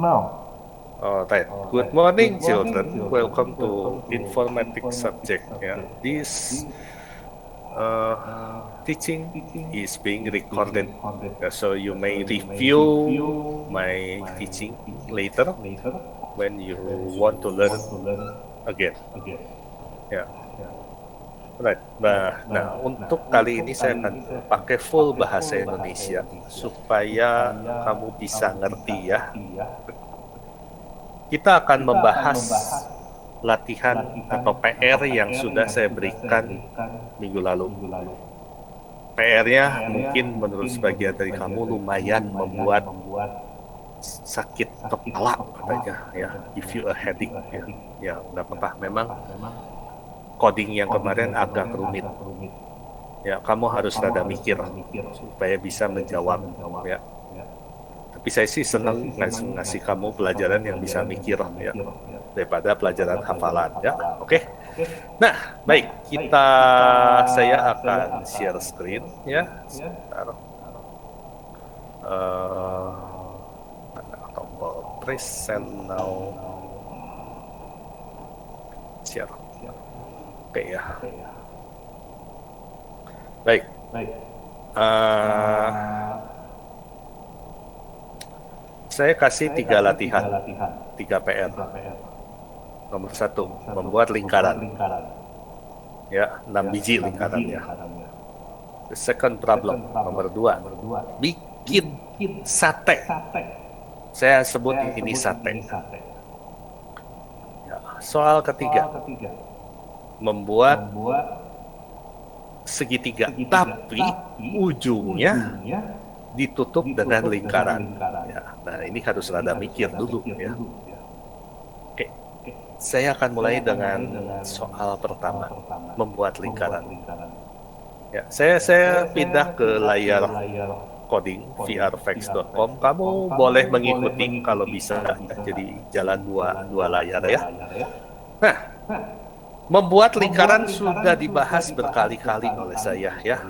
Now, Right. Good morning, children. Welcome to informatics subject. Yeah, this uh, teaching is being recorded, so you may review my teaching later when you want to learn again. Ya, right. Nah, untuk kali ini saya akan pakai full bahasa Indonesia supaya kamu bisa ngerti ya. Kita akan membahas latihan atau PR yang sudah saya berikan minggu lalu. PR-nya mungkin menurut sebagian dari kamu lumayan membuat sakit kepala katanya ya, give you a headache ya. Ya, nggak apa-apa. Memang coding yang kemarin agak rumit. Ya, kamu harus rada mikir supaya bisa menjawab ya. Tapi saya sih senang ngasih kamu pelajaran yang bisa mikir ya, daripada pelajaran hafalan ya. Oke. Nah, baik, saya akan share screen ya. Sebentar. Mana tombol present now. Share. Oke ya. Baik. Saya kasih 3 latihan, 3 PR. Nomor 1, membuat lingkaran. Ya, 6 biji lingkarannya. The second problem, nomor 2, bikin sate. Saya sebut ini sate. Ya, soal ketiga, membuat segitiga, tapi ujungnya ditutup dengan lingkaran. Ya, nah, ini harus rada mikir dulu ya. Oke, saya akan mulai dengan soal pertama, membuat lingkaran. Ya, saya pindah ke layar coding vrfax.com. Kamu boleh mengikuti kalau bisa. Jadi jalan dua layar ya. Nah, membuat lingkaran sudah dibahas berkali-kali oleh saya ya.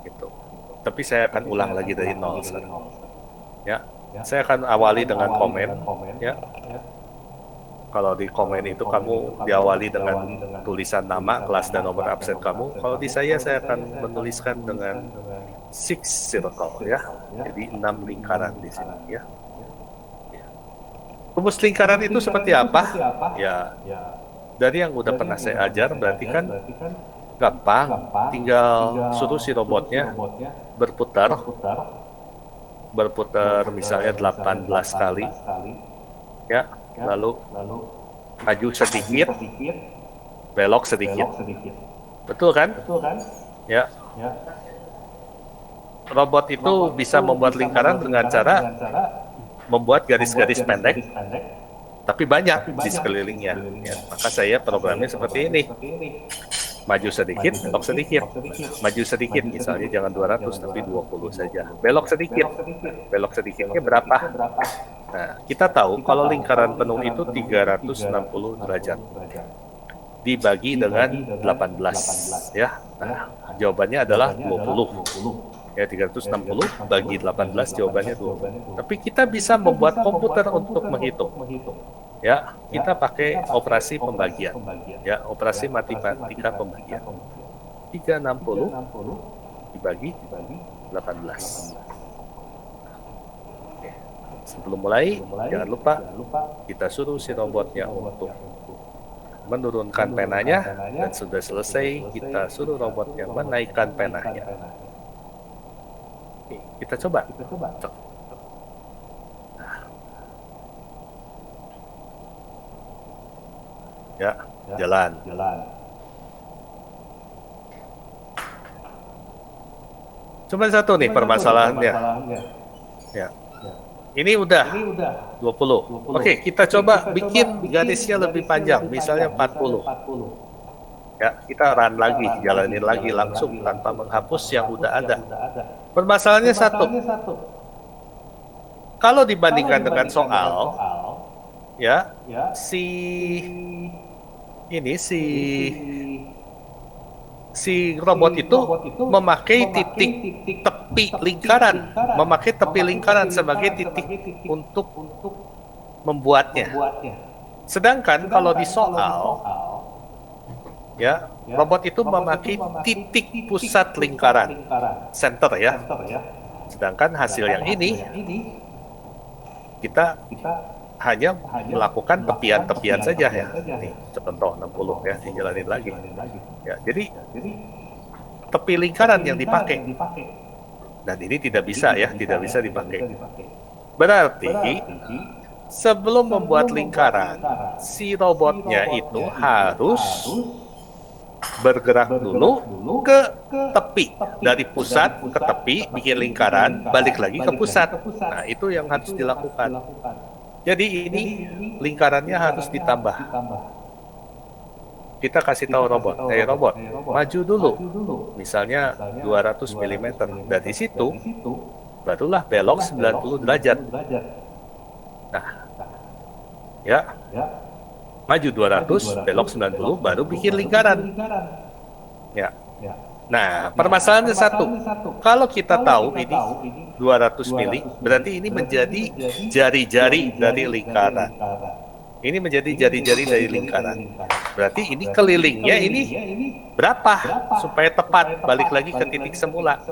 Gitu. Tapi saya akan ulang lagi dari nol sekarang. Ya, saya akan awali dengan komen. Ya, kalau di komen itu kamu diawali dengan tulisan nama, kelas dan nomor absen kamu. Kalau di saya akan menuliskan dengan 6 circle ya. Jadi 6 lingkaran di sini ya. Rumus lingkaran itu seperti apa? Ya, dari yang udah pernah saya ajar berarti kan gampang. Tinggal suruh si robotnya berputar misalnya 18 kali ya, lalu maju sedikit, belok sedikit, betul kan? Ya, robot itu bisa membuat lingkaran dengan cara membuat garis-garis pendek tapi banyak di sekelilingnya ya. Maka saya programnya seperti ini: maju sedikit, belok sedikit, maju sedikit, misalnya jangan 200 tapi 20 saja, belok sedikit, belok sedikitnya berapa? Nah, kita tahu kalau lingkaran penuh itu 360 derajat dibagi dengan 18 ya. Nah, jawabannya adalah 20 ya. 360 bagi 18 jawabannya 20. Tapi kita bisa membuat komputer untuk menghitung ya. Kita pakai operasi pembagian ya, operasi matematika pembagian. 360 dibagi 18. Oke. Sebelum mulai, jangan lupa kita suruh si robotnya untuk menurunkan penanya, dan sudah selesai kita suruh robotnya menaikkan penanya. Oke, kita coba. Ya, jalan. Cuma satu nih permasalahannya. Ya. Ini udah 20. Oke, kita coba bikin garisnya lebih panjang, misalnya 40. Ya, kita run lagi, jalanin lagi langsung tanpa menghapus yang udah ada. Permasalahannya satu. Kalau dibandingkan dengan soal, ya, si si robot itu memakai titik tepi lingkaran, memakai tepi lingkaran sebagai titik untuk membuatnya. Sedangkan kalau di soal, ya, robot itu memakai titik pusat lingkaran, center ya. Sedangkan hasil yang ini kita hanya melakukan tepian-tepian saja ya. Nih, contoh 60 ya, dijalanin lagi. Ya, jadi tepi lingkaran yang dipakai. Dan ini tidak bisa ya, tidak bisa dipakai. Berarti sebelum membuat lingkaran, si robotnya itu harus bergerak dulu ke tepi, dari pusat ke tepi, bikin lingkaran, balik lagi ke pusat. Nah, itu yang harus dilakukan. Jadi ini lingkarannya harus ditambah. Kita kasih tahu robot, robot, maju dulu. Misalnya 200 mm. Dari situ, barulah belok 90 derajat. Nah, ya, maju 200, belok 90, baru bikin lingkaran. Ya. Nah, permasalahannya satu. Kalau kita tahu ini 200 mili, berarti ini menjadi jari-jari dari lingkaran. Ini menjadi jari-jari dari lingkaran. Berarti ini kelilingnya ini berapa supaya tepat balik lagi ke titik semula.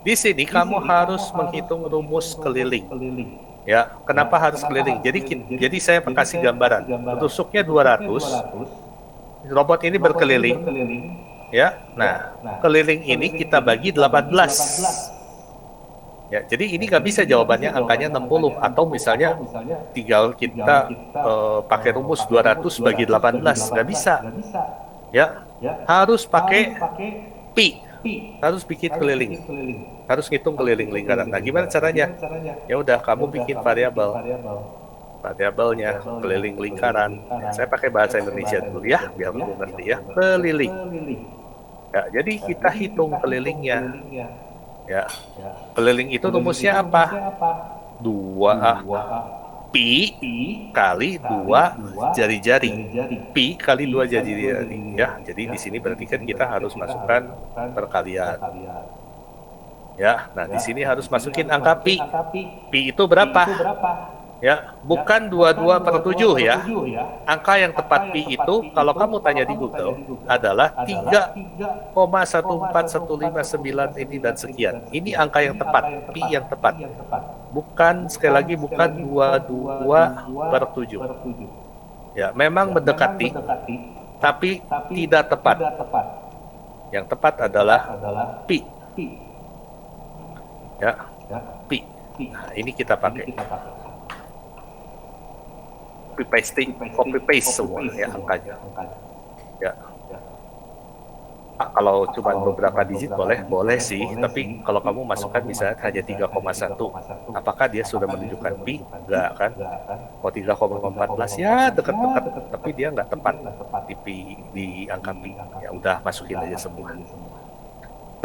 Di sini kamu harus menghitung rumus keliling. Ya, kenapa harus keliling? Jadi saya kasih gambaran. Tusuknya 200, robot ini berkeliling. Ya, nah, keliling ini kita bagi 18. Ya, jadi ini nggak bisa jawabannya angkanya 60, atau misalnya tinggal kita pakai rumus 200 bagi 18, nggak bisa. Ya, harus pakai pi, harus bikin keliling, harus ngitung keliling lingkaran. Nah, gimana caranya? Ya udah, kamu bikin variabelnya keliling lingkaran. Ya, saya pakai bahasa Indonesia dulu ya, biar kamu ngerti ya. Keliling. Ya, jadi kita hitung kelilingnya. Ya, keliling itu rumusnya apa? 2 pi kali 2 jari-jari. Pi kali 2 jari-jari. Ya, jadi di sini berarti kan kita harus masukkan perkalian. Ya, nah di sini harus masukin angka pi. Pi itu berapa? Ya, bukan 22/7 ya. Angka yang tepat pi itu, kalau kamu tanya di Google, adalah 3,14159 ini dan sekian. Ini angka yang tepat, pi yang tepat. Bukan, sekali lagi, bukan 22/7. Ya, memang mendekati, tapi tidak tepat. Yang tepat adalah pi. Ya, pi. Nah, ini kita pakai. Copy paste semua ya angkanya. Ya. Kalau cuma beberapa digit boleh sih, tapi kalau kamu masukkan misalnya hanya 3,1, apakah dia sudah menunjukkan pi? Enggak kan? Kalau 3,14 ya dekat-dekat, tapi dia nggak tepat di pi, di angka pi. Ya udah, masukin aja semua.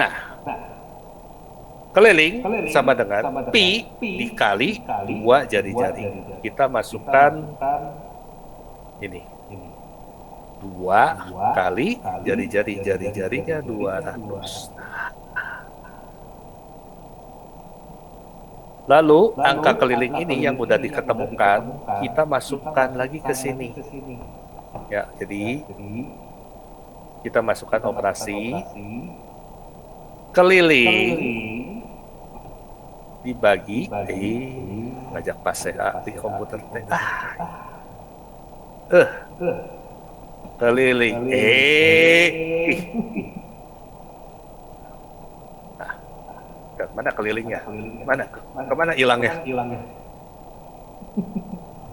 Nah, keliling sama dengan pi dikali 2 jari-jari. Kita masukkan ini. 2 kali jari-jari. Jari-jarinya 200. Lalu angka keliling ini yang udah diketemukan, kita masukkan lagi ke sini. Ya, jadi kita masukkan operasi keliling dibagi ngajak pas di komputer keliling mana kelilingnya, kemana hilangnya?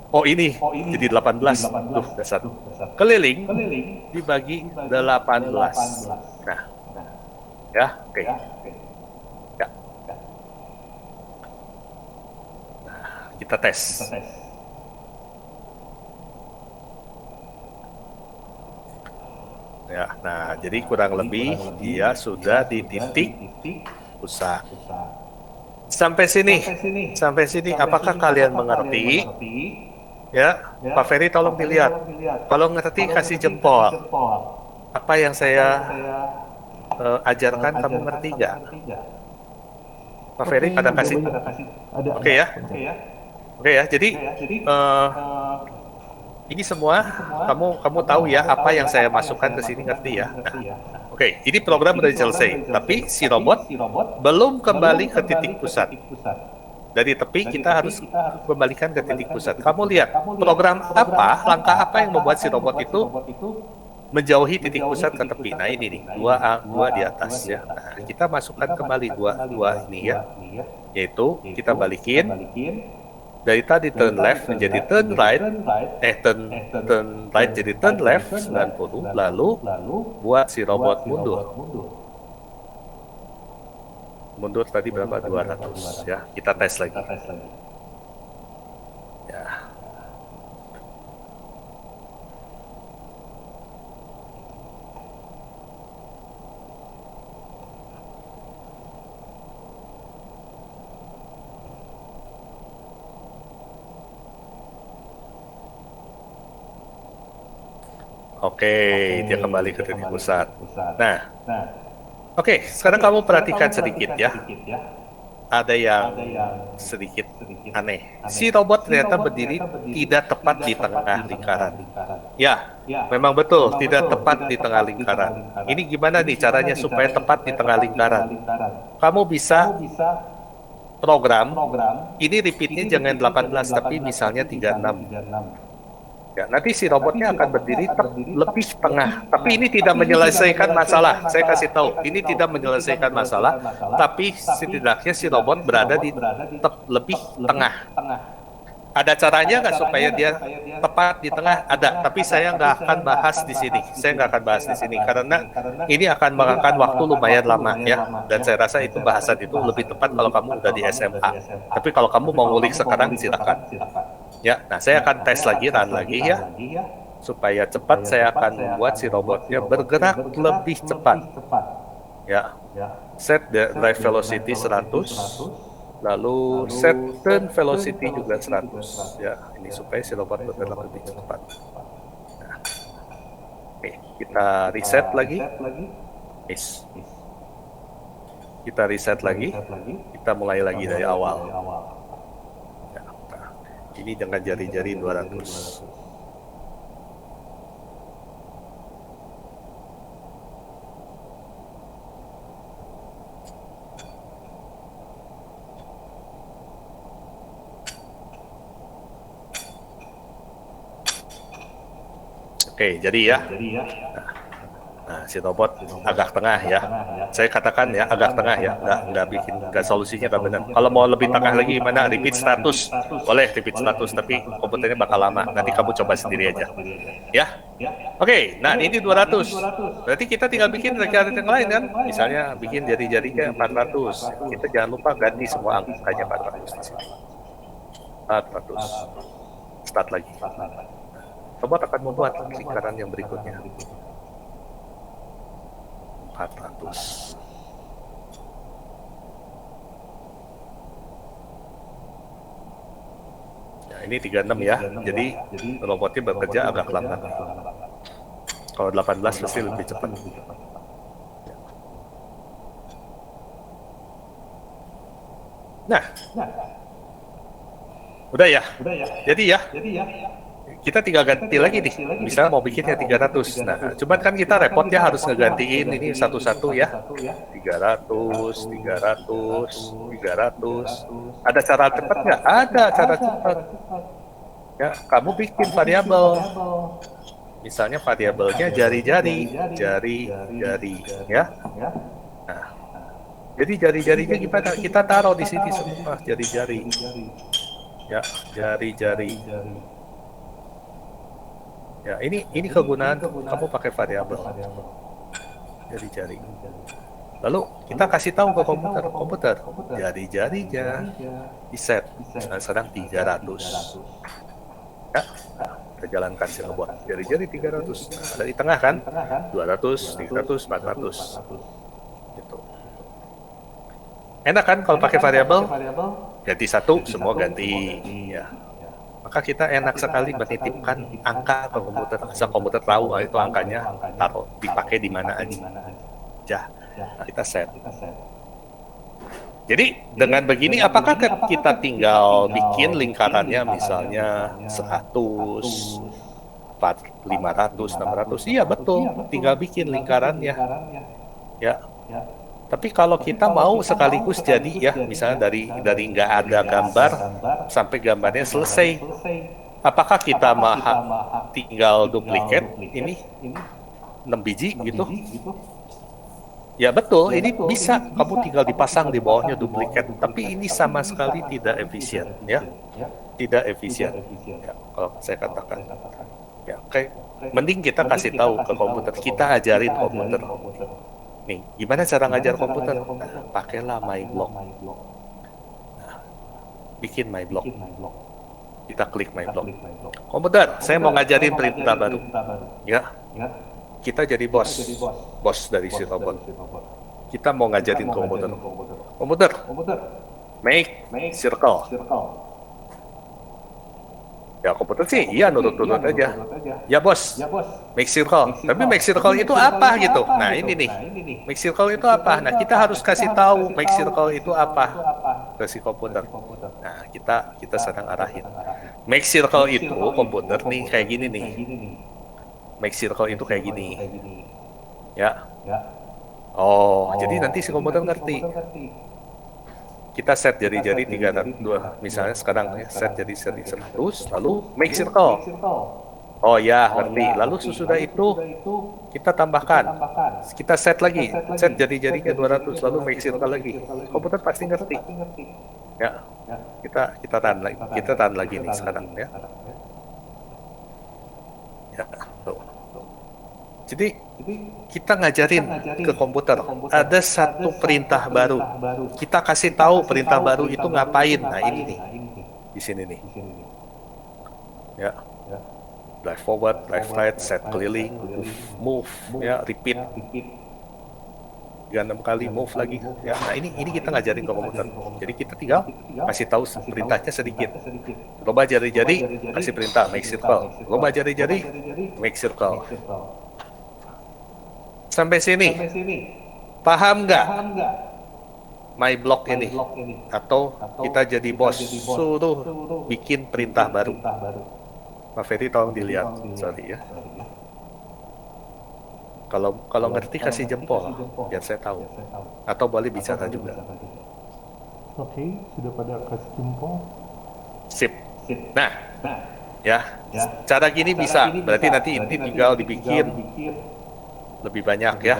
Oh ini jadi 18. Tuh, dasar keliling dibagi 18. Nah ya, oke. Ya. Nah, kita tes. Ya, nah jadi kurang lebih dia sudah di titik pusat. Sampai sini. Apakah kalian mengerti? Ya, Pak Ferry tolong dilihat. Kalau ngerti kasih jempol. Apa yang saya ajarkan, kamu ngerti nggak? Pak Ferry pada kasih? Oke ya? Oke ya, jadi ini semua kamu tahu ya apa yang saya masukkan ke sini, ngerti ya? Nah, oke, ini program udah selesai, tapi si robot belum kembali ke titik pusat. Dari tepi kita harus kembalikan ke titik pusat. Kamu lihat program apa, langkah apa yang membuat si robot itu menjauhi titik pusat ke tepi. Nah ini nih, dua di atas ya. Nah, kita masukkan kembali dua ini ya, yaitu kita balikin dari tadi turn left menjadi turn right, turn right jadi turn left 90, lalu buat si robot mundur tadi berapa? 200 ya. Kita tes lagi ya. Oke, dia kembali ke titik pusat. Nah, oke, sekarang kamu perhatikan sedikit ya. Ada yang sedikit aneh. Si robot ternyata berdiri tidak tepat di tengah lingkaran. Ya, memang betul, tidak tepat di tengah lingkaran. Ini gimana nih caranya supaya tepat di tengah lingkaran? Kamu bisa program, ini repeatnya jangan 18, tapi misalnya 36. Ya, nanti si robotnya akan berdiri lebih tengah. Tapi ini tidak menyelesaikan masalah. Saya kasih tahu, ini tidak menyelesaikan masalah. Tapi setidaknya si robot berada di lebih tengah. Ada caranya nggak supaya dia tepat di tengah? Ada. Tapi saya nggak akan bahas di sini. Saya nggak akan bahas di sini karena ini akan memakan waktu lumayan lama ya. Dan saya rasa itu bahasan itu lebih tepat kalau kamu udah di SMA. Tapi kalau kamu mau ngulik sekarang silakan. Ya, nah saya akan tes lagi, run lagi ya, supaya cepat. Saya akan membuat si robotnya bergerak lebih cepat. Ya, set the drive velocity 100, lalu set turn velocity juga 100. Ya, ini supaya si robot bergerak lebih cepat. Nah, oke, kita reset lagi. Yes. Kita reset lagi. Kita mulai lagi dari awal. Ini dengan jari-jari 200. Oke, jadi ya. Nah, si robot agak tengah ya. Saya katakan ya agak tengah ya, nggak solusinya nggak benar. Kalau mau lebih tengah lagi gimana? Repeat status, boleh repeat status, tapi komputernya bakal lama. Nanti kamu coba sendiri aja, ya. Oke, nah ini 200. Berarti kita tinggal bikin rencana yang lain kan? Misalnya bikin jari-jarinya 400. Kita jangan lupa ganti semua angkanya 400 di sini. 400. Start lagi. Robot akan membuat lingkaran yang berikutnya. 400. Ya, ini 36 ya. Jadi robotnya bekerja agak lambat. Kalau 18 pasti lebih cepat. Nah. Udah ya. Jadi ya. Kita tinggal ganti lagi nih, misalnya mau bikinnya 300. Nah, cuman kan kita repotnya harus ngegantiin ini satu-satu ya. 300. Ada cara cepat nggak? Ada cara cepat. Ya, kamu bikin variabel. Misalnya variabelnya jari-jari, ya. Nah, jadi jari-jarinya gimana? Kita taruh di sini semua jari-jari. Ya, jari-jari. Ya, ini kegunaan kamu pakai variabel jari-jari. Lalu kita kasih tahu ke komputer jari-jarinya di set. Nah, sedang 300. Ya, kita jalankan si robot. Jari-jari 300. Nah, ada di tengah kan? 200, 300, 400. Gitu. Enak kan kalau pakai variabel? Ganti satu, semua ganti. Ya. Maka kita enak sekali menitipkan angka ke komputer. Asal komputer tahu itu angkanya taruh dipakai di mana aja. Nah, kita set. Jadi dengan begini apakah kita tinggal bikin lingkarannya misalnya 100, 500, 600? Iya betul, tinggal bikin lingkarannya. Ya. Tapi kalau kita mau sekaligus jadi ya, misalnya dari nggak ada gambar sampai gambarnya selesai, apakah kita tinggal duplikat ini 6 biji gitu? Ya betul, ini bisa kamu tinggal dipasang di bawahnya duplikat, tapi ini sama sekali tidak efisien ya, tidak efisien. Ya, kalau saya katakan, ya kayak mending kita kasih tahu ke komputer, kita ajarin komputer. Nih, gimana cara ngajar komputer? Nah, pakailah MyBlock. Nah, bikin MyBlock. Kita klik MyBlock. Komputer, saya mau ngajarin perintah baru. Ya. Kita jadi bos dari si robot. Kita mau ngajarin komputer. Komputer, make circle. Ya komputer sih, iya nurut-nurut aja. Ya bos, make circle. Tapi make circle itu apa gitu? Nah ini nih, make circle itu apa? Nah kita harus kasih tahu make circle itu apa ke si komputer. Nah kita sedang arahin. Make circle itu komputer nih kayak gini nih. Make circle itu kayak gini. Ya. Oh, jadi nanti si komputer ngerti. Kita set jari-jari 302. Misalnya sekarang ya, set jadi 100, lalu make circle. Oh ya, ngerti. Lalu sesudah itu kita tambahkan. Kita set lagi. Set jari-jari ke 200, lalu make circle lagi. Komputer pasti ngerti. Ya. Kita tahan lagi nih sekarang ya. Ya, tuh. Jadi kita ngajarin ke komputer ada satu perintah baru. Kita kasih tahu perintah baru itu ngapain. Nah ini nih, di sini nih. Ya, drive forward, drive right, set keliling, move, ya repeat. 6 kali move lagi. Ya, nah ini kita ngajarin ke komputer. Jadi kita tinggal kasih tahu perintahnya sedikit. Coba jari-jari kasih perintah make circle. Coba jari-jari make circle. Sampai sini, paham nggak? MyBlock ini, atau kita jadi bos, suruh bikin perintah baru. Pak Ferry tolong dilihat, sorry ya. Kalau ngerti kasih jempol, biar saya tahu. Atau boleh bicara juga. Oke, sudah pada kasih jempol. Sip. Nah, ya, cara gini bisa. Berarti nanti ini tinggal dibikin lebih banyak ya.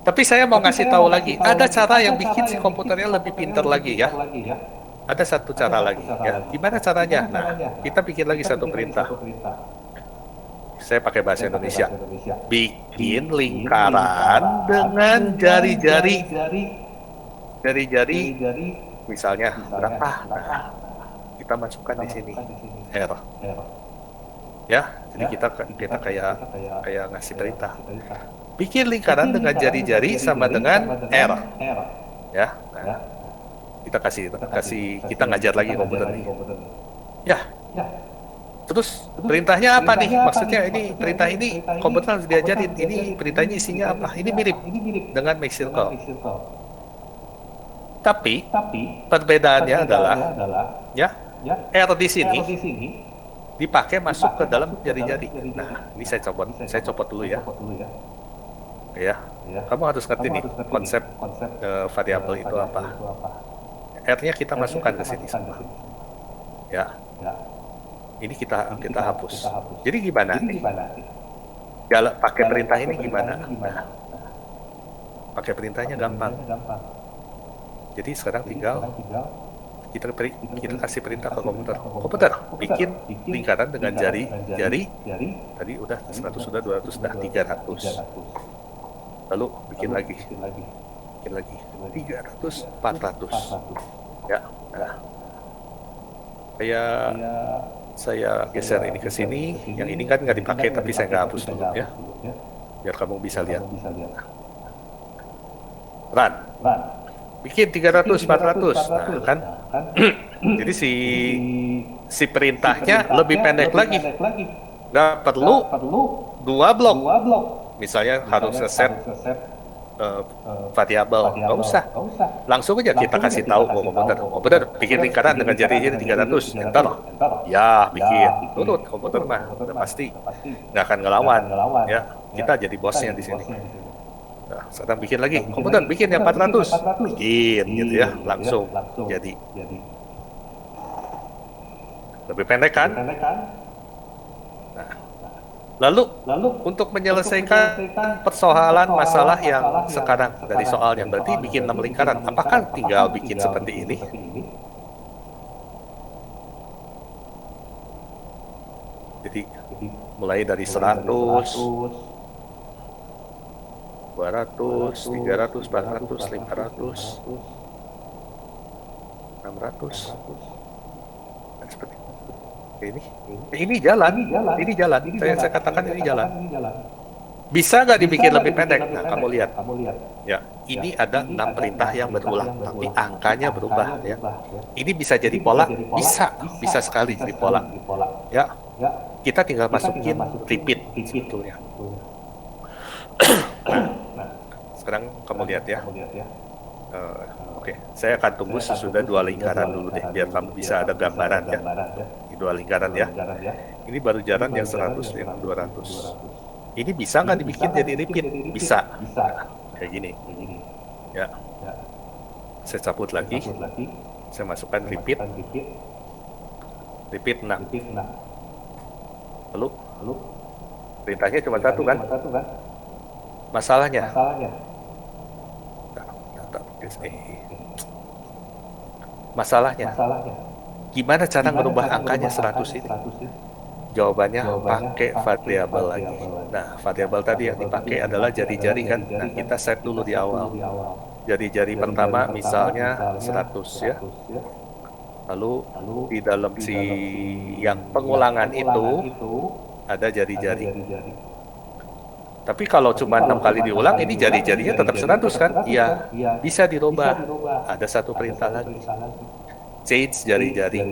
Tapi saya mau ngasih tahu lagi, ada cara yang bikin si komputernya lebih pintar lagi ya. Ada satu cara lagi ya. Gimana caranya? Nah, kita bikin lagi satu perintah. Saya pakai bahasa Indonesia. Bikin lingkaran dengan jari-jari. Misalnya berapa? Nah, kita masukkan di sini R. Ya, jadi kita kayak ngasih perintah. Bikin lingkaran dengan jari-jari sama dengan R. Ya, nah, kita ngajar lagi komputer nih. Ya. Terus perintahnya apa nih? Maksudnya ini perintah ini komputer harus diajarin. Ini perintahnya isinya apa? Ini mirip dengan make circle. Tapi perbedaannya adalah ya R di sini dipakai masuk ke dalam jari-jari. Nah, ini saya copot dulu ya. Ya, kamu harus ngerti nih konsep variabel itu apa. R-nya kita masukkan ke sini semua. Ya. Ini kita hapus. Jadi gimana nih? Pakai perintah ini gimana? Nah, pakai perintahnya gampang. Jadi sekarang tinggal kita kasih perintah ke komputer. Komputer, bikin lingkaran dengan jari. Tadi udah 100, sudah 200, sudah 300. Lalu bikin lagi 300, 400. Ya. Nah. Saya geser ini ke sini. Yang ini kan nggak dipakai, tapi saya nggak hapus dulu ya. Biar kamu bisa lihat. Run. Bikin 300, 400. Nah, kan? Jadi si perintahnya lebih pendek lagi. Nggak perlu 2 blok. misalnya harus ngeset variabel, nggak usah. Langsung aja kita kasih tahu ke komputer bikin lingkaran dengan jari-jari 300, enter. Ya, bikin. Nurut komputer mah, udah pasti. Nggak akan ngelawan. Ya, kita jadi bosnya di sini. Nah, sekarang bikin lagi. Komputer bikin yang 400. Bikin, gitu ya. Langsung jadi. Lebih pendek kan? Nah, lalu untuk menyelesaikan persoalan masalah yang sekarang dari soal yang berarti bikin 6 lingkaran, apakah tinggal bikin seperti ini? Jadi mulai dari 100, 200, 300, 400, 500, 600, dan seperti ini jalan. Saya katakan ini jalan. Bisa nggak dibikin lebih pendek? Nah, kamu lihat. Ya, ini ada 6 perintah yang berulang, tapi angkanya berubah. Ya, ini bisa jadi pola, bisa sekali jadi pola. Ya, kita tinggal masukin repeat sebetulnya. Nah, sekarang kamu lihat ya. Oke, saya akan tunggu sesudah 2 lingkaran dulu deh, biar kamu bisa ada gambaran ya. 2 lingkaran ya. Ini baru jalan yang 100, yang 200. Ini bisa nggak dibikin jadi repeat? Bisa. Nah, kayak gini. Ya. Saya cabut lagi. Saya masukkan repeat. Repeat 6. Lalu perintahnya cuma satu kan? Masalahnya. Masalahnya. Gimana cara merubah angkanya 100 ini? Jawabannya pakai variabel lagi. Nah, variabel tadi yang dipakai adalah jari-jari kan. Nah, kita set dulu di awal. Jari-jari pertama misalnya 100 ya. Lalu di dalam si yang pengulangan itu ada jari-jari. Tapi kalau cuma 6 kali diulang, ini jari-jarinya tetap 100 kan? Iya, bisa dirubah. Ada satu perintah lagi. Change jari-jari.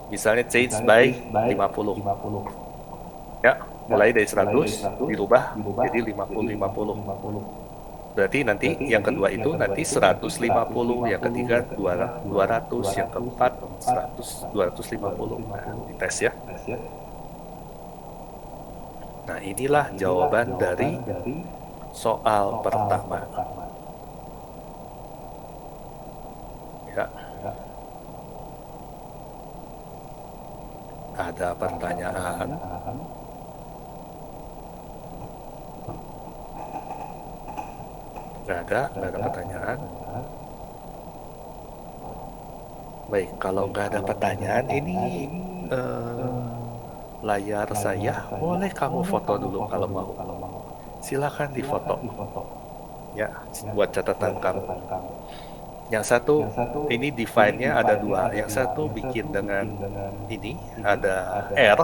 Misalnya change by 50. Ya, mulai dari 100 dirubah jadi 50. Berarti nanti yang kedua itu nanti 150, yang ketiga 200, yang keempat 250. Nah, dites ya. Nah, inilah jawaban dari soal pertama. Ya. Ada pertanyaan? Nggak ada pertanyaan. Baik, kalau nggak ada pertanyaan, ini layar saya, boleh kamu foto dulu kalau mau. Silakan difoto. Ya, buat catatan kamu. Yang satu, ini define-nya ada 2. Yang satu bikin dengan ini, ada R.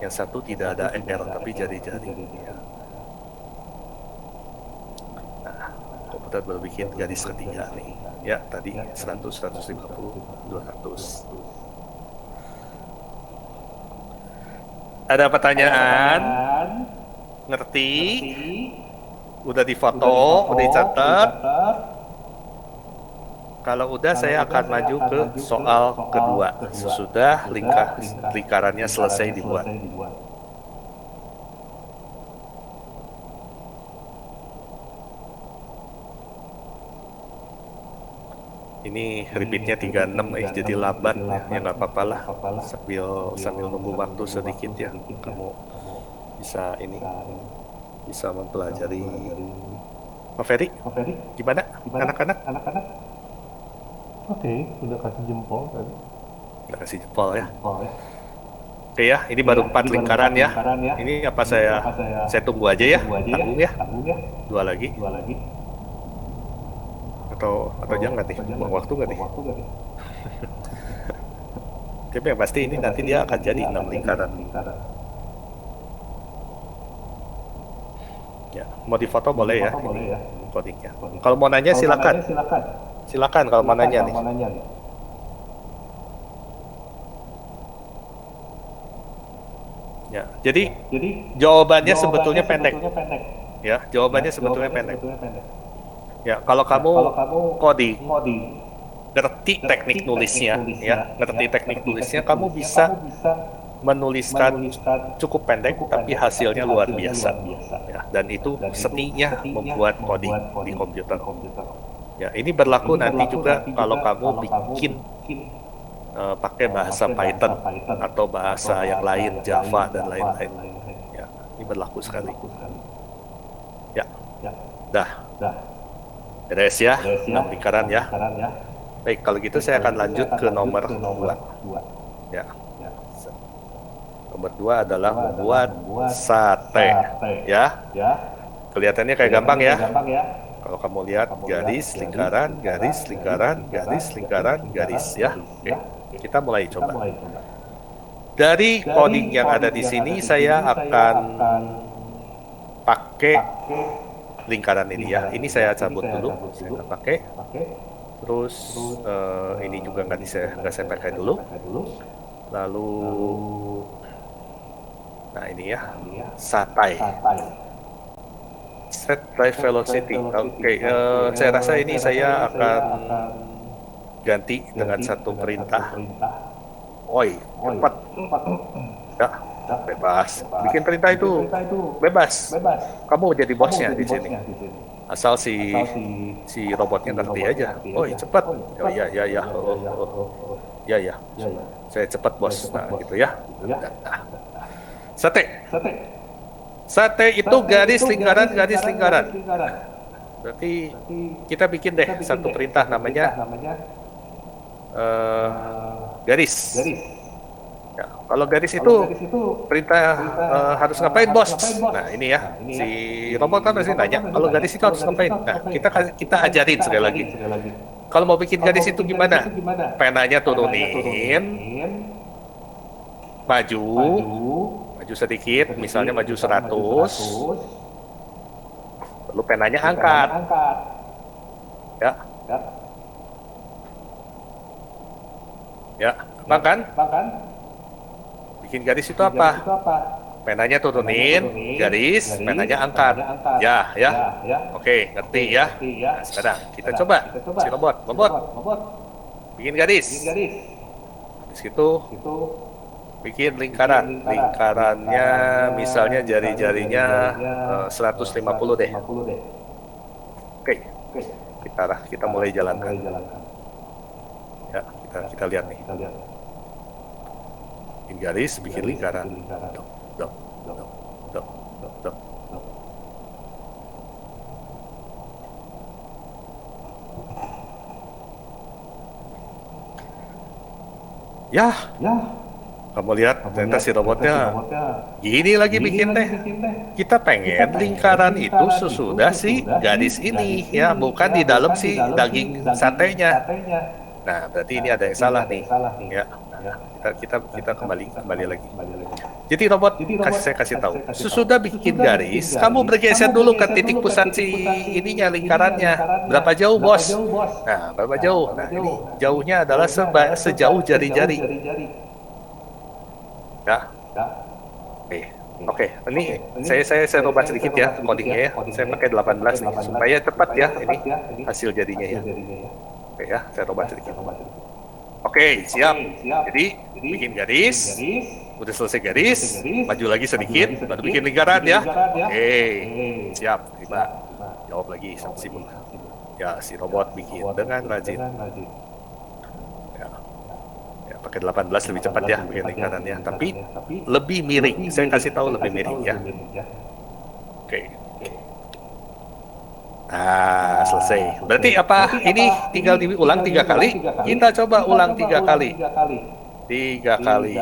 Yang satu tidak ada R, tapi jari-jari. Ya. Nah, komputer baru bikin garis ketiga nih. Ya, tadi 100, 150, 200. Ada pertanyaan? Ngerti? Udah difoto, udah dicatat? Kalau udah, saya akan maju ke soal kedua sesudah lingkarannya selesai dibuat. Ini repeatnya 36 jadi lambat ya nggak apa-apa lah, sambil nunggu waktu sedikit ya, kamu bisa mempelajari. Pak Ferry, gimana anak-anak? Oke, udah kasih jempol tadi. Udah kasih jempol ya. Oke ya, ini baru 4 lingkaran ya. Ini apa saya tunggu aja ya, tanggung ya. 2 lagi. Atau jangan nih, buang waktu nggak nih? Tapi yang pasti ini nanti dia akan jadi 6 lingkaran. Ya, mau difoto boleh ya, codingnya. Kalau mau nanya silakan. Silakan kalau mau nanya nih. Ya, jadi jawabannya sebetulnya pendek. Ya, jawabannya sebetulnya pendek. Ya, kalau kamu coding, ngerti teknik nulisnya, ya, ngerti teknik nulisnya, kamu bisa menuliskan cukup pendek, tapi hasilnya luar biasa. Ya, dan itu seninya membuat coding di komputer. Ya, ini berlaku nanti juga kalau kamu bikin pakai bahasa Python atau bahasa yang lain, Java dan lain-lain. Ya, ini berlaku sekali. Ya, dah, beres ya, 6 lingkaran ya. Baik, kalau gitu saya akan lanjut ke nomor 2. Ya, nomor 2 adalah membuat sate. Ya, kelihatannya kayak gampang ya. Kalau kamu lihat garis, lingkaran, garis, lingkaran, garis, lingkaran, garis ya. Oke. Kita mulai coba. Dari coding yang ada di sini, saya akan pakai lingkaran ini ya. Ini saya cabut dulu. Saya akan pakai. Terus ini juga nggak saya pakai dulu. Lalu, nah ini ya, satai. Set drive velocity. Oke, saya rasa ini saya akan ganti dengan satu perintah. Oi, cepat. Ya, bebas. Bikin perintah itu bebas. Kamu jadi bosnya di sini. Asal si robotnya ngerti aja. Oi, cepat. Oh ya. Ya. Saya cepat bos. Nah, gitu ya. Sate itu garis lingkaran, garis lingkaran. Berarti kita bikin deh satu perintah namanya garis. Ya, kalau garis itu perintah harus ngapain bos? Nah ini ya, si robot kan pasti nanya. Kalau garis itu harus ngapain? Nah kita ajarin sekali lagi. Kalau mau bikin garis itu gimana? Penanya turunin, maju sedikit, misalnya maju 100, lalu penanya angkat. Ya, gampang kan? Bikin garis itu apa? Penanya turunin, garis, penanya angkat. Ya. Oke, ngerti ya? Nah, sekarang kita coba. Si robot. Bikin garis. Habis itu bikin lingkaran. Lingkarannya misalnya jari-jarinya 150 deh. Oke. Kita mulai jalankan. Ya, kita lihat nih. Bikin garis, bikin lingkaran. Dok. Ya. Kamu lihat, ternyata si robotnya gini lagi bikin teh. Kita pengen lingkaran itu sesudah si garis ini, ya, bukan di dalam si daging satenya. Nah, berarti ini ada yang salah nih. Ya, nah, kita kembali lagi. Jadi robot saya kasih tahu. Sesudah bikin garis, kamu bergeser dulu ke titik pusat si ininya, lingkarannya. Berapa jauh, bos? Nah, berapa jauh? Nah, ini jauhnya adalah sejauh jari-jari. Ya. Oke. Ini saya ubah sedikit ya codingnya ya. Saya pakai 18 nih supaya cepat ya ini hasil jadinya ya. Oke ya, saya ubah sedikit. Oke, siap. Jadi bikin garis. Udah selesai garis, maju lagi sedikit, baru bikin lingkaran ya. Oke, siap. Terima. Jawab lagi sama si ya, si robot bikin dengan rajin. Pakai 18 lebih cepat ya bikin lingkarannya, tapi lebih miring. Saya kasih tahu lebih miring ya. Oke. Nah, selesai. Berarti apa? Ini tinggal diulang 3 kali. Kita coba ulang 3 kali. 3 kali.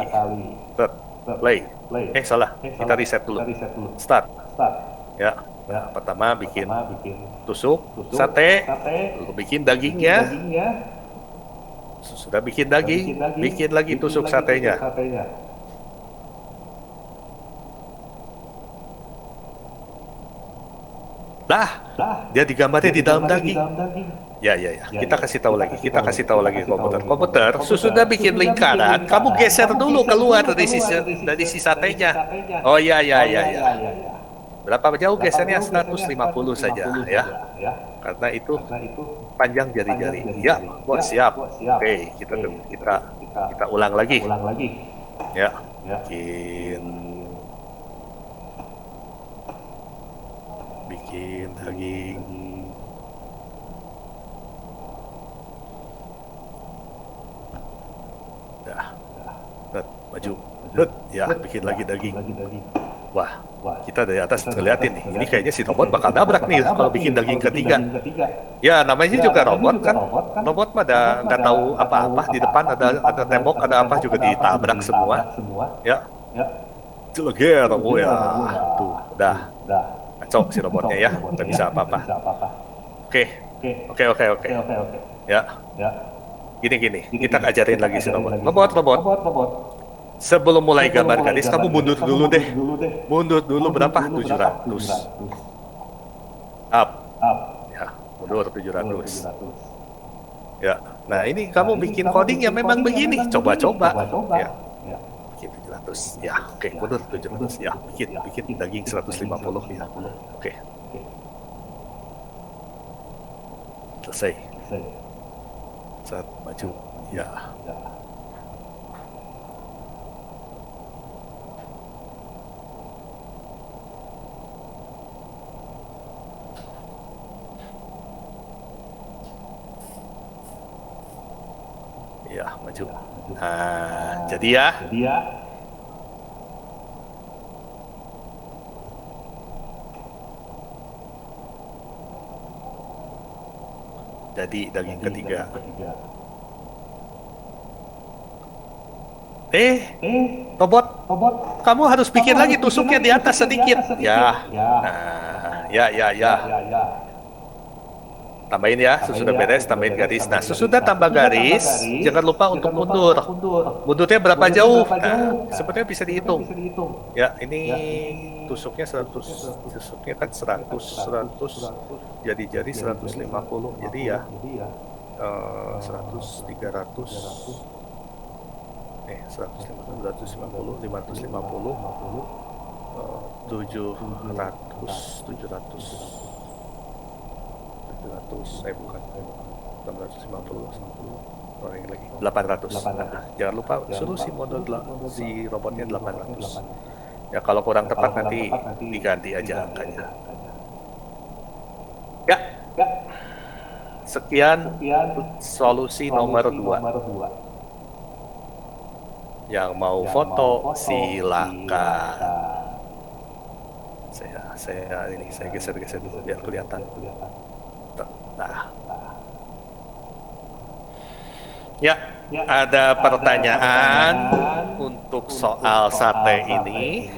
Play. Salah. Kita reset dulu. Start. Ya. Pertama bikin tusuk sate, lalu bikin dagingnya. Sudah bikin daging, bikin lagi tusuk satenya. Lah, dia digambarnya di dalam daging. Ya. Kita kasih tahu lagi. Kita kasih tahu lagi ke komputer. Komputer, sesudah bikin lingkaran, kamu geser dulu keluar dari si satenya. Oh ya. Berapa jauh gesernya? 150 saja ya. Karena itu panjang jari-jari. Ya, bos siap. Oke, kita ulang lagi. Ya. Bikin daging. Maju. Ya, bikin lagi daging. Wah, kita dari atas ngeliatin nih. Ini kayaknya si robot bakal nabrak nih kalau bikin daging ketiga. Ya, namanya juga robot kan. Robot mah nggak tahu apa-apa. Di depan ada tembok, ada apa juga ditabrak semua. Ya. Celeger, ya. Tuh, udah. Kacau si robotnya ya. Nggak bisa apa-apa. Oke. Ya. Gini. Kita ajarin lagi si robot. Robot. Sebelum mulai gambar garis, kamu mundur dulu deh. Mundur dulu berapa? 700. Up. Ya, mundur 700. Ya. Nah, ini kamu bikin coding yang memang begini. Coba. Ya. Bikin 700. Ya, oke, mundur 700. Ya, bikin daging 150 ya. Oke. Selesai. Saat maju. Ya. Ya, maju. Nah, jadi ya. Jadi daging ketiga. Robot, kamu harus bikin lagi tusuknya di atas sedikit. Ya. Nah, ya. Tambahin ya, sesudah beres, tambahin garis. Nah, sesudah tambah garis, jangan lupa untuk mundur. Mundurnya berapa jauh? Nah, sebenarnya bisa dihitung. Ya, ini tusuknya 100, tusuknya kan 100, jari-jari 150. Jadi ya, 100, 300, 150, 250, 550, 700, 800. Nah, jangan lupa suruh si robotnya 800. Ya, kalau kurang tepat nanti diganti aja angkanya. Ya. Sekian solusi nomor 2. Yang mau foto silakan. Saya geser dulu biar kelihatan. Nah. Ya, ada pertanyaan untuk soal sate ini.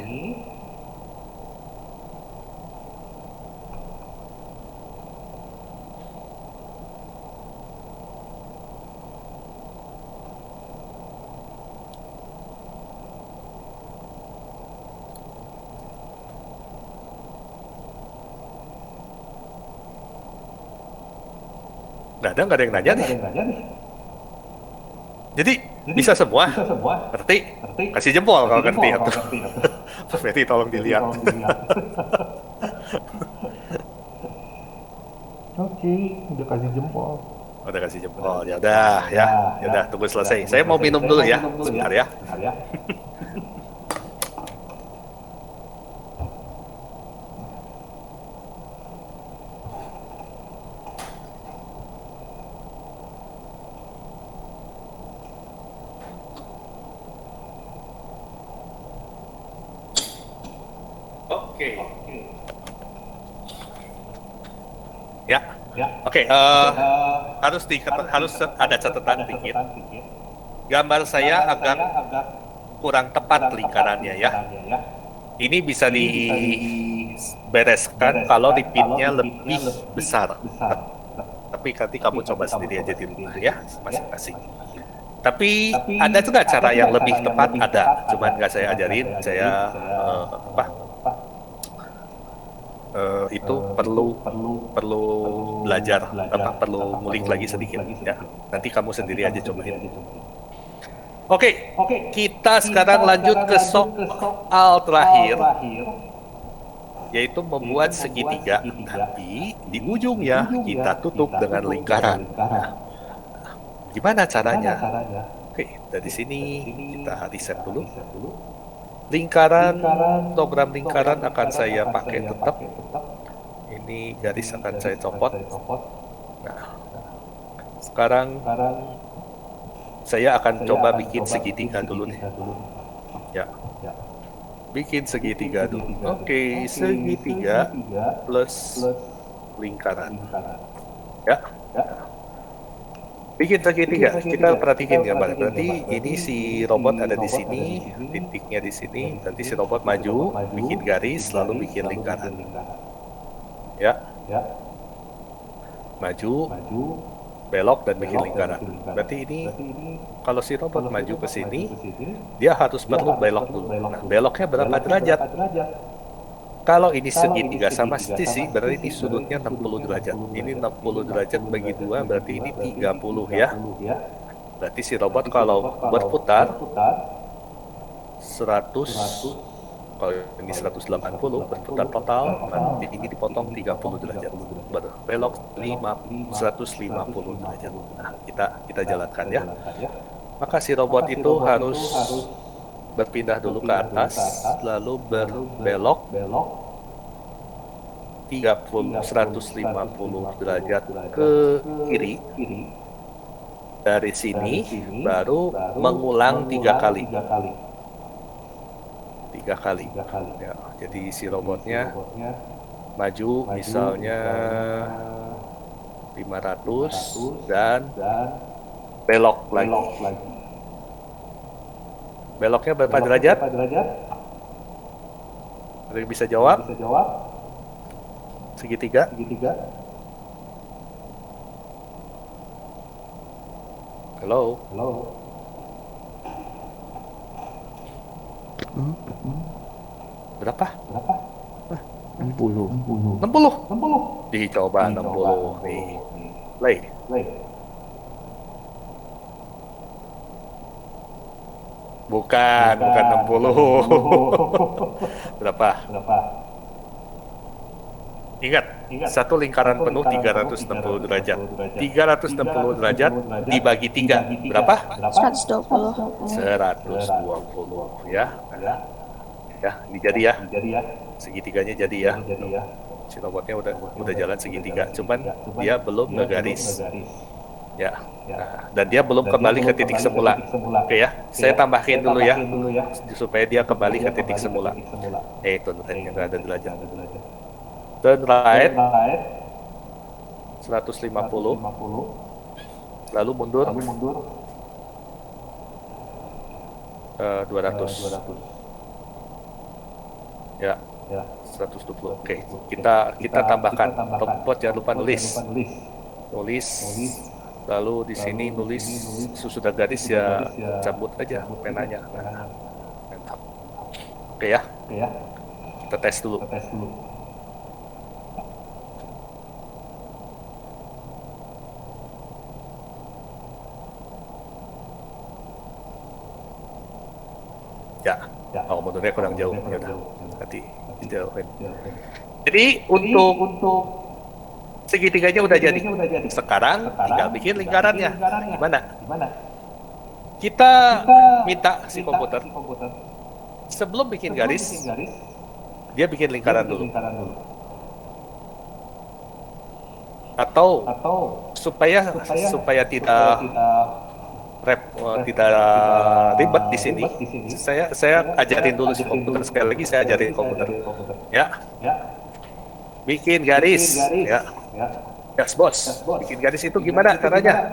Nggak ada yang nanya nih. Jadi bisa semua? Ngerti? Kasih jempol kalau ngerti. Pak Ferry tolong dilihat. Oke, udah kasih jempol. Udah kasih jempol. Ya udah, tunggu selesai. Saya mau minum dulu ya, sebentar ya. Oke. Oke. Harus ada catatan dikit. Gambar saya agak kurang tepat lingkarannya ya. Ini bisa dibereskan kalau repeatnya lebih besar. Tapi nanti kamu coba sendiri aja di rumah ya, masing-masing. Tapi ada juga cara yang lebih tepat, ada. Cuman nggak saya ajarin, saya itu perlu perlu belajar perlu ngulik lagi sedikit ya. Nanti kamu sendiri aja cobain. Oke, kita sekarang lanjut ke soal terakhir, yaitu membuat segitiga, tapi di ujungnya kita tutup dengan lingkaran. Nah, gimana caranya? Oke, dari sini kita reset dulu. Lingkaran, program lingkaran akan saya pakai tetap. Ini garis akan saya copot. Nah, sekarang saya akan coba bikin segitiga dulu nih. Ya, bikin segitiga dulu. Oke, segitiga plus lingkaran. Ya, bikin segitiga. Kita perhatikan gambar. Berarti ini si robot ada di sini, titiknya di sini. Nanti si robot maju, bikin garis, lalu bikin lingkaran. Ya, maju, belok dan bikin lingkaran. Berarti ini kalau si robot maju ke sini, dia harus perlu belok dulu. Nah, beloknya berapa derajat? Kalau ini segitiga sama sisi, berarti ini sudutnya 60 derajat. Ini 60 derajat bagi 2, berarti ini 30 ya. Berarti si robot kalau berputar 100, kalau ini 180, berputar total, nanti ini dipotong 30 derajat. Belok 150 derajat. Nah, kita jalankan ya. Maka si robot itu harus berpindah dulu ke atas, lalu berbelok 150 derajat ke kiri. Dari sini baru mengulang 3 kali. 3 kali. Ya, jadi si robotnya maju misalnya 500 dan belok lagi. Beloknya berapa derajat? Ada yang bisa jawab? Segitiga? Halo? Berapa? 60. Dicoba 60 nih. Play. Bukan 60. Berapa? Ingat, satu lingkaran penuh 360 derajat. 360 derajat dibagi 3. Berapa? 120. 120 ya. Ya, ini jadi ya. Segitiganya jadi ya. Si robotnya udah jalan segitiga, cuman dia belum ngegaris. Ya. Nah, dan dia belum kembali ke titik semula. Oke ya. Saya tambahkan dulu ya supaya dia kembali ke titik semula. Turn right-nya nggak ada derajat. Turn right 150. Lalu mundur 200. Ya, 120. Oke, kita tambahkan. Robot jangan lupa nulis. Lalu di sini nulis sesudah garis ya cabut aja penanya. Nah, mantap. Oke ya. Kita tes dulu. Ya. Oh, mundurnya kurang jauh. Ya udah. Nanti dijauhin. Jadi untuk segitiganya udah jadi. Sekarang tinggal bikin lingkarannya. Gimana? Kita minta si komputer sebelum bikin garis, dia bikin lingkaran dulu. Atau supaya tidak ribet di sini, saya ajarin dulu si komputer. Sekali lagi saya ajarin komputer. Ya. Bikin garis. Ya. Yes, bos. Bikin garis itu gimana caranya?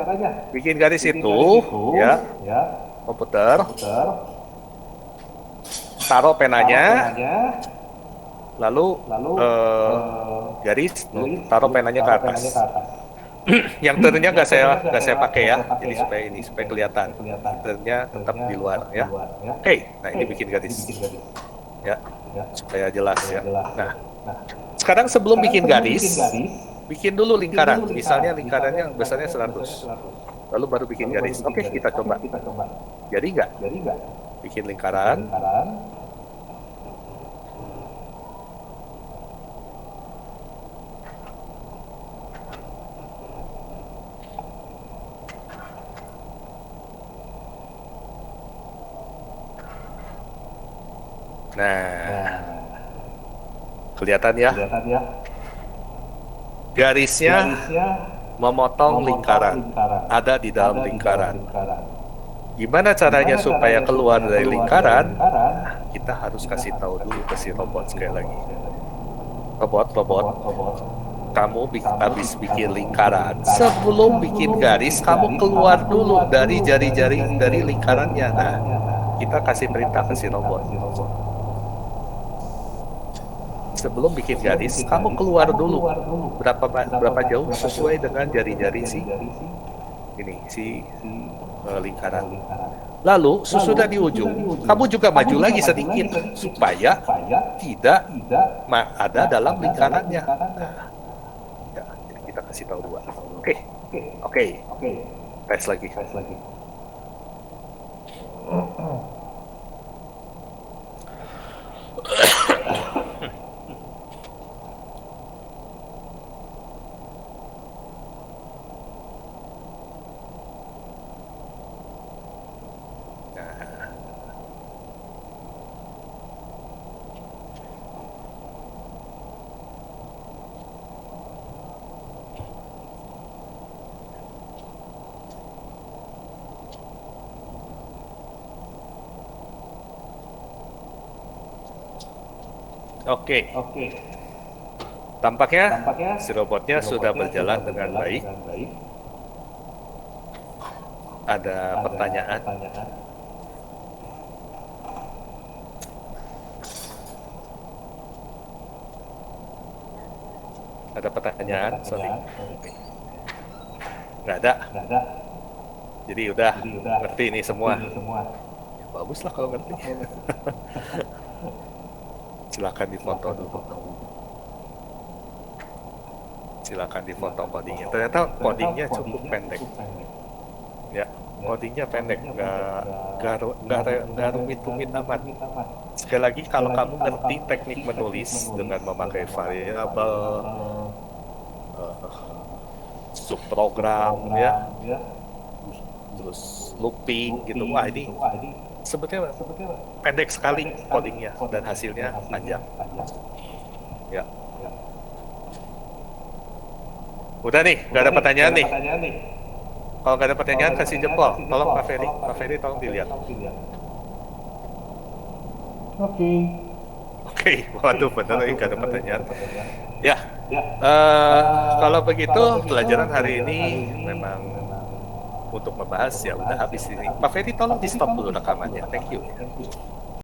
Bikin garis itu, ya. Komputer. Taruh penanya. Lalu garis, taruh penanya ke atas. Yang turunnya nggak saya pakai ya, jadi supaya kelihatan. Turunnya tetap di luar ya. Oke, nah ini bikin garis. Ya, supaya jelas ya. Nah, sekarang sebelum bikin garis, bikin dulu lingkaran. Misalnya lingkarannya besarnya 100. Lalu baru bikin garis. Oke, kita coba. Jadi nggak? Bikin lingkaran. Nah, kelihatan ya? Garisnya memotong lingkaran. Ada di dalam lingkaran. Gimana caranya supaya keluar dari lingkaran? Kita harus kasih tahu dulu ke si robot sekali lagi. Robot, kamu habis bikin lingkaran. Sebelum bikin garis, kamu keluar dulu dari jari-jari dari lingkarannya. Nah, kita kasih perintah ke si robot. Sebelum bikin garis, kamu keluar dulu. Berapa jauh sesuai dengan jari-jari si lingkaran. Lalu sesudah di ujung, kamu juga maju lagi sedikit supaya tidak ada dalam lingkarannya. Nah, ya, jadi kita kasih tahu dua. Oke. Tes lagi. Oke. Tampaknya si robotnya sudah berjalan dengan baik. Ada pertanyaan? Ada pertanyaan? Sorry. Nggak ada. Jadi udah ngerti ini semua. Ya, bagus lah kalau ngerti. Silakan difoto dulu. Silakan difoto codingnya. Ternyata codingnya cukup pendek. Ya, codingnya pendek, nggak rumit-rumit amat. Sekali lagi, kalau kamu ngerti teknik menulis dengan memakai variabel, subprogram, ya, terus looping gitu, wah ini sebetulnya pendek sekali codingnya dan hasilnya panjang. Ya. Udah nih, nggak ada pertanyaan nih. Kalau nggak ada pertanyaan kasih jempol. Tolong Pak Ferry tolong dilihat. Oke, waduh benar ini nggak ada pertanyaan. Ya, kalau begitu pelajaran hari ini memang untuk membahas ya udah habis ini. Pak Ferry tolong di stop dulu rekamannya. Thank you.